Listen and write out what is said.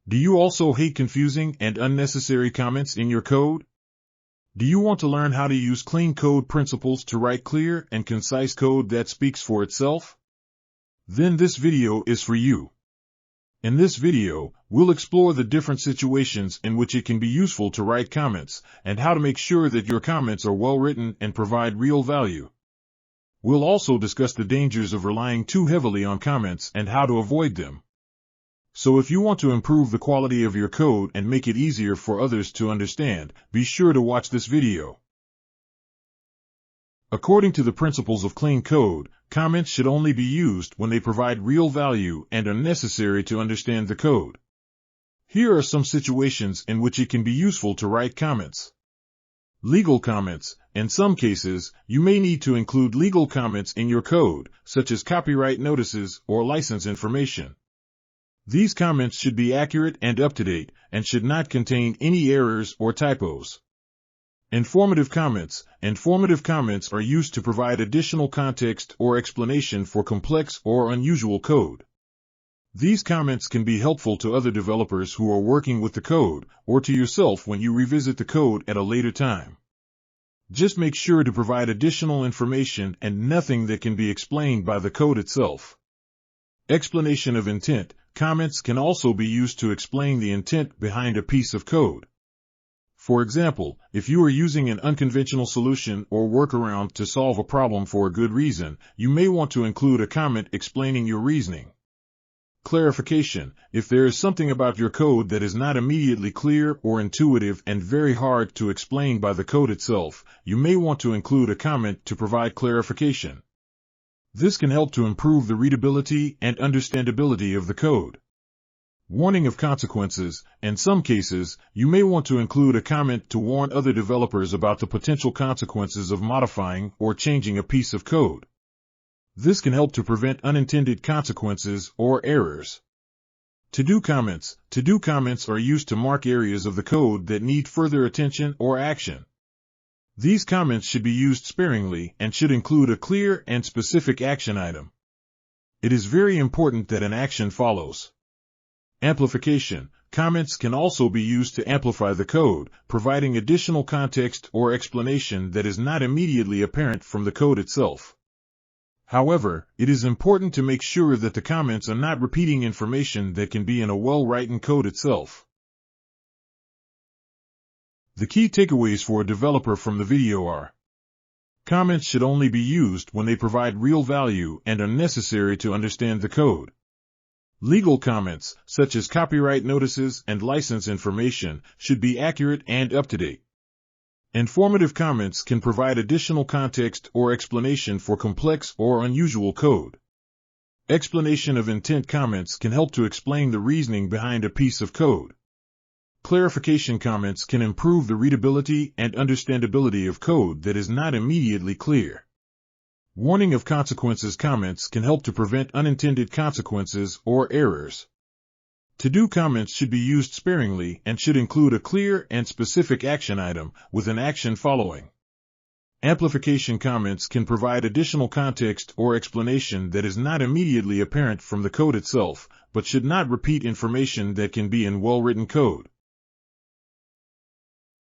Do you also hate confusing and unnecessary comments in your code? Do you want to learn how to use clean code principles to write clear and concise code that speaks for itself? Then this video is for you. In this video, we'll explore the different situations in which it can be useful to write comments, and how to make sure that your comments are well written and provide real value. We'll also discuss the dangers of relying too heavily on comments and how to avoid them. So if you want to improve the quality of your code and make it easier for others to understand, be sure to watch this video. According to the principles of clean code, comments should only be used when they provide real value and are necessary to understand the code. Here are some situations in which it can be useful to write comments. Legal comments. In some cases, you may need to include legal comments in your code, such as copyright notices or license information. These comments should be accurate and up-to-date, and should not contain any errors or typos. Informative comments. Informative comments are used to provide additional context or explanation for complex or unusual code. These comments can be helpful to other developers who are working with the code, or to yourself when you revisit the code at a later time. Just make sure to provide additional information and nothing that can be explained by the code itself. Explanation of intent. Comments can also be used to explain the intent behind a piece of code. For example, if you are using an unconventional solution or workaround to solve a problem for a good reason, you may want to include a comment explaining your reasoning. Clarification. If there is something about your code that is not immediately clear or intuitive and very hard to explain by the code itself, you may want to include a comment to provide clarification. This can help to improve the readability and understandability of the code. Warning of consequences. In some cases, you may want to include a comment to warn other developers about the potential consequences of modifying or changing a piece of code. This can help to prevent unintended consequences or errors. To-do comments. To-do comments are used to mark areas of the code that need further attention or action. These comments should be used sparingly and should include a clear and specific action item. It is very important that an action follows. Amplification. Comments can also be used to amplify the code, providing additional context or explanation that is not immediately apparent from the code itself. However, it is important to make sure that the comments are not repeating information that can be in a well-written code itself. The key takeaways for a developer from the video are: comments should only be used when they provide real value and are necessary to understand the code. Legal comments, such as copyright notices and license information, should be accurate and up-to-date. Informative comments can provide additional context or explanation for complex or unusual code. Explanation of intent comments can help to explain the reasoning behind a piece of code. Clarification comments can improve the readability and understandability of code that is not immediately clear. Warning of consequences comments can help to prevent unintended consequences or errors. To-do comments should be used sparingly and should include a clear and specific action item with an action following. Amplification comments can provide additional context or explanation that is not immediately apparent from the code itself, but should not repeat information that can be in well-written code.